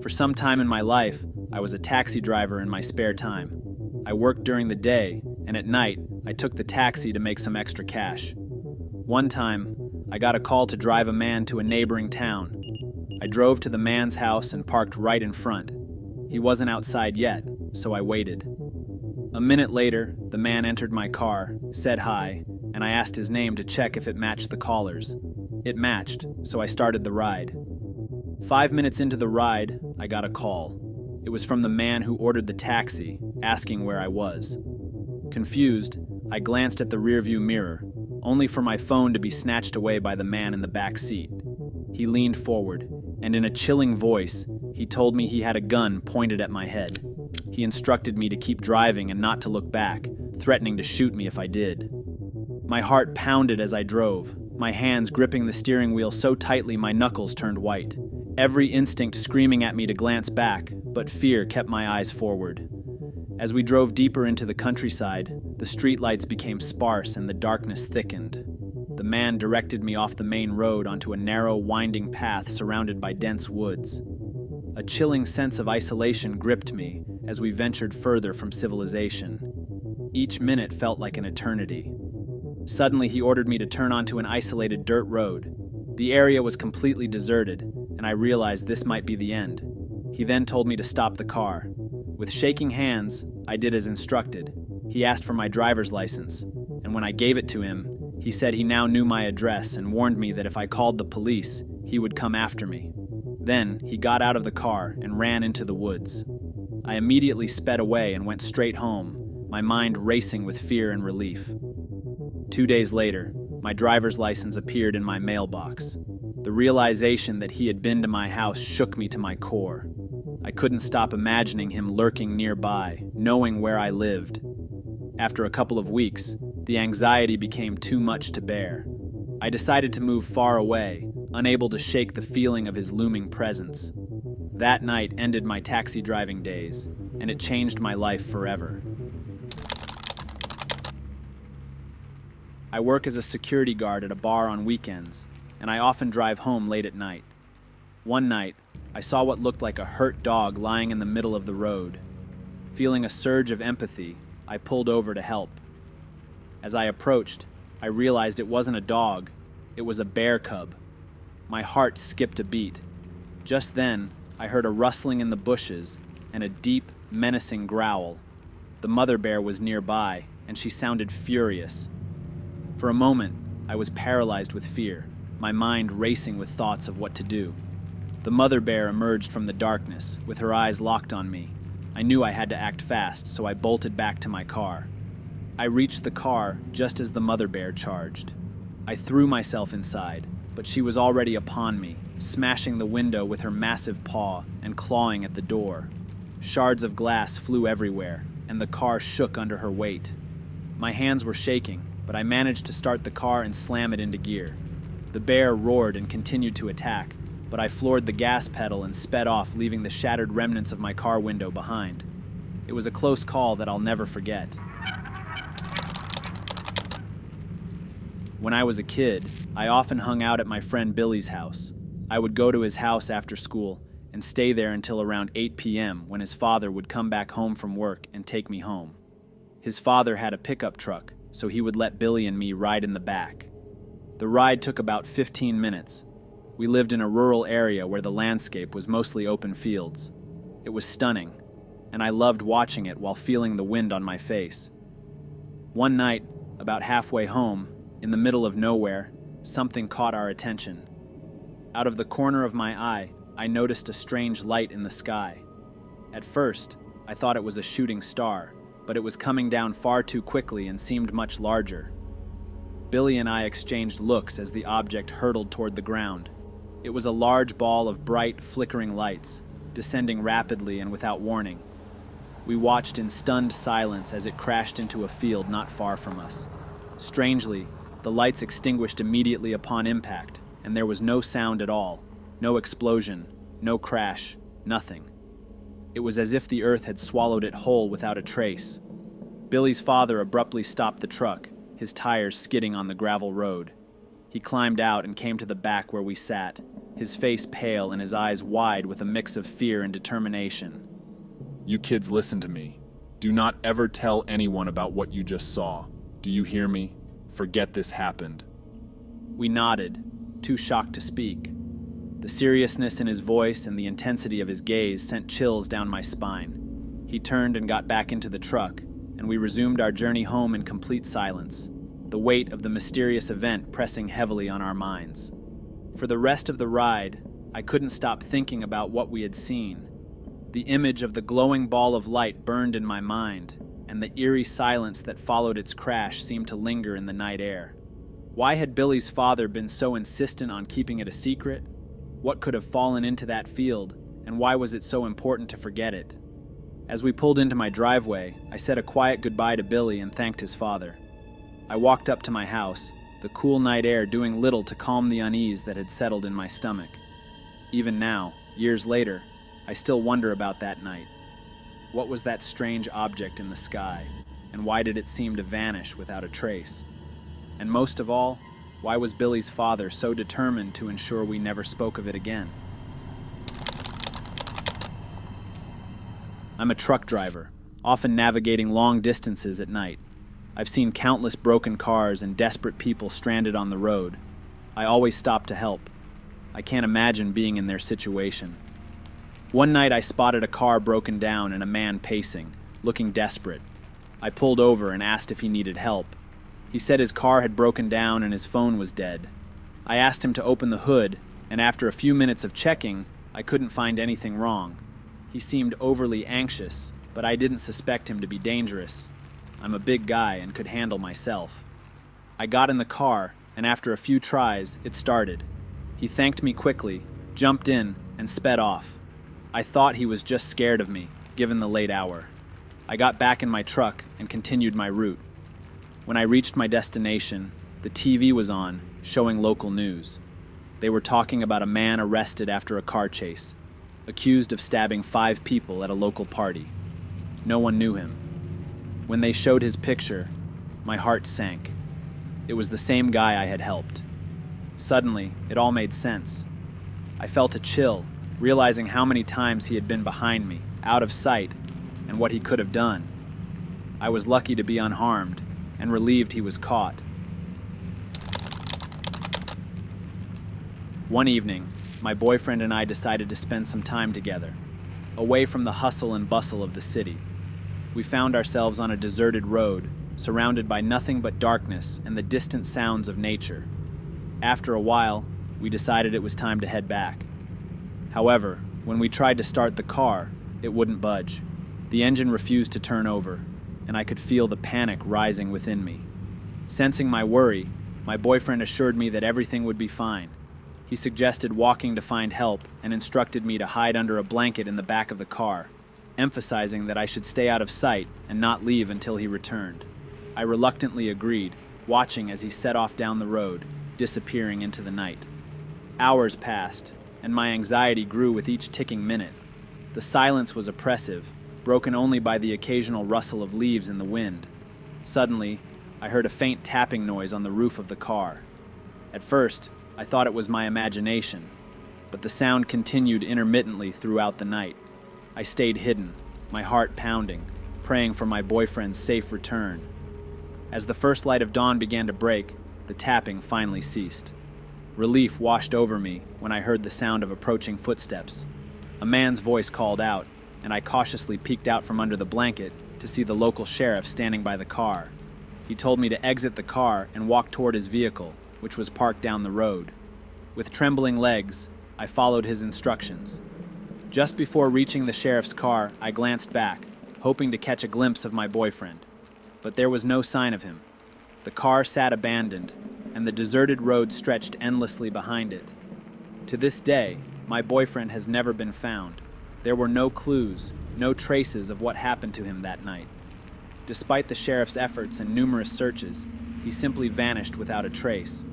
For some time in my life, I was a taxi driver in my spare time. I worked during the day, and at night, I took the taxi to make some extra cash. One time, I got a call to drive a man to a neighboring town. I drove to the man's house and parked right in front. He wasn't outside yet, so I waited. A minute later, the man entered my car, said hi, and I asked his name to check if it matched the caller's. It matched, so I started the ride. 5 minutes into the ride, I got a call. It was from the man who ordered the taxi, asking where I was. Confused, I glanced at the rearview mirror, only for my phone to be snatched away by the man in the back seat. He leaned forward, and in a chilling voice, he told me he had a gun pointed at my head. He instructed me to keep driving and not to look back, threatening to shoot me if I did. My heart pounded as I drove, my hands gripping the steering wheel so tightly my knuckles turned white. Every instinct screaming at me to glance back, but fear kept my eyes forward. As we drove deeper into the countryside, the streetlights became sparse and the darkness thickened. The man directed me off the main road onto a narrow, winding path surrounded by dense woods. A chilling sense of isolation gripped me as we ventured further from civilization. Each minute felt like an eternity. Suddenly, he ordered me to turn onto an isolated dirt road. The area was completely deserted, and I realized this might be the end. He then told me to stop the car. With shaking hands, I did as instructed. He asked for my driver's license, and when I gave it to him, he said he now knew my address and warned me that if I called the police, he would come after me. Then, he got out of the car and ran into the woods. I immediately sped away and went straight home, my mind racing with fear and relief. 2 days later, my driver's license appeared in my mailbox. The realization that he had been to my house shook me to my core. I couldn't stop imagining him lurking nearby, knowing where I lived. After a couple of weeks, the anxiety became too much to bear. I decided to move far away, unable to shake the feeling of his looming presence. That night ended my taxi driving days, and it changed my life forever. I work as a security guard at a bar on weekends, and I often drive home late at night. One night, I saw what looked like a hurt dog lying in the middle of the road. Feeling a surge of empathy, I pulled over to help. As I approached, I realized it wasn't a dog, it was a bear cub. My heart skipped a beat. Just then, I heard a rustling in the bushes and a deep, menacing growl. The mother bear was nearby, and she sounded furious. For a moment, I was paralyzed with fear, my mind racing with thoughts of what to do. The mother bear emerged from the darkness, with her eyes locked on me. I knew I had to act fast, so I bolted back to my car. I reached the car just as the mother bear charged. I threw myself inside, but she was already upon me, smashing the window with her massive paw and clawing at the door. Shards of glass flew everywhere, and the car shook under her weight. My hands were shaking, but I managed to start the car and slam it into gear. The bear roared and continued to attack, but I floored the gas pedal and sped off, leaving the shattered remnants of my car window behind. It was a close call that I'll never forget. When I was a kid, I often hung out at my friend Billy's house. I would go to his house after school and stay there until around 8 p.m. when his father would come back home from work and take me home. His father had a pickup truck, so he would let Billy and me ride in the back. The ride took about 15 minutes. We lived in a rural area where the landscape was mostly open fields. It was stunning, and I loved watching it while feeling the wind on my face. One night, about halfway home, in the middle of nowhere, something caught our attention. Out of the corner of my eye, I noticed a strange light in the sky. At first, I thought it was a shooting star, but it was coming down far too quickly and seemed much larger. Billy and I exchanged looks as the object hurtled toward the ground. It was a large ball of bright, flickering lights, descending rapidly and without warning. We watched in stunned silence as it crashed into a field not far from us. Strangely, the lights extinguished immediately upon impact, and there was no sound at all, no explosion, no crash, nothing. It was as if the earth had swallowed it whole without a trace. Billy's father abruptly stopped the truck, his tires skidding on the gravel road. He climbed out and came to the back where we sat. his face pale and his eyes wide with a mix of fear and determination. "You kids, listen to me. Do not ever tell anyone about what you just saw. Do you hear me? Forget this happened." We nodded, too shocked to speak. The seriousness in his voice and the intensity of his gaze sent chills down my spine. He turned and got back into the truck, and we resumed our journey home in complete silence, the weight of the mysterious event pressing heavily on our minds. For the rest of the ride, I couldn't stop thinking about what we had seen. The image of the glowing ball of light burned in my mind, and the eerie silence that followed its crash seemed to linger in the night air. Why had Billy's father been so insistent on keeping it a secret? What could have fallen into that field, and why was it so important to forget it? As we pulled into my driveway, I said a quiet goodbye to Billy and thanked his father. I walked up to my house, the cool night air doing little to calm the unease that had settled in my stomach. Even now, years later, I still wonder about that night. What was that strange object in the sky, and why did it seem to vanish without a trace? And most of all, why was Billy's father so determined to ensure we never spoke of it again? I'm a truck driver, often navigating long distances at night. I've seen countless broken cars and desperate people stranded on the road. I always stop to help. I can't imagine being in their situation. One night I spotted a car broken down and a man pacing, looking desperate. I pulled over and asked if he needed help. He said his car had broken down and his phone was dead. I asked him to open the hood, and after a few minutes of checking, I couldn't find anything wrong. He seemed overly anxious, but I didn't suspect him to be dangerous. I'm a big guy and could handle myself. I got in the car, and after a few tries, it started. He thanked me quickly, jumped in, and sped off. I thought he was just scared of me, given the late hour. I got back in my truck and continued my route. When I reached my destination, the TV was on, showing local news. They were talking about a man arrested after a car chase, accused of stabbing 5 people at a local party. No one knew him. When they showed his picture, my heart sank. It was the same guy I had helped. Suddenly, it all made sense. I felt a chill, realizing how many times he had been behind me, out of sight, and what he could have done. I was lucky to be unharmed, and relieved he was caught. One evening, my boyfriend and I decided to spend some time together, away from the hustle and bustle of the city. We found ourselves on a deserted road, surrounded by nothing but darkness and the distant sounds of nature. After a while, we decided it was time to head back. However, when we tried to start the car, it wouldn't budge. The engine refused to turn over, and I could feel the panic rising within me. Sensing my worry, my boyfriend assured me that everything would be fine. He suggested walking to find help and instructed me to hide under a blanket in the back of the car, emphasizing that I should stay out of sight and not leave until he returned. I reluctantly agreed, watching as he set off down the road, disappearing into the night. Hours passed, and my anxiety grew with each ticking minute. The silence was oppressive, broken only by the occasional rustle of leaves in the wind. Suddenly, I heard a faint tapping noise on the roof of the car. At first, I thought it was my imagination, but the sound continued intermittently throughout the night. I stayed hidden, my heart pounding, praying for my boyfriend's safe return. As the first light of dawn began to break, the tapping finally ceased. Relief washed over me when I heard the sound of approaching footsteps. A man's voice called out, and I cautiously peeked out from under the blanket to see the local sheriff standing by the car. He told me to exit the car and walk toward his vehicle, which was parked down the road. With trembling legs, I followed his instructions. Just before reaching the sheriff's car, I glanced back, hoping to catch a glimpse of my boyfriend. But there was no sign of him. The car sat abandoned, and the deserted road stretched endlessly behind it. To this day, my boyfriend has never been found. There were no clues, no traces of what happened to him that night. Despite the sheriff's efforts and numerous searches, he simply vanished without a trace.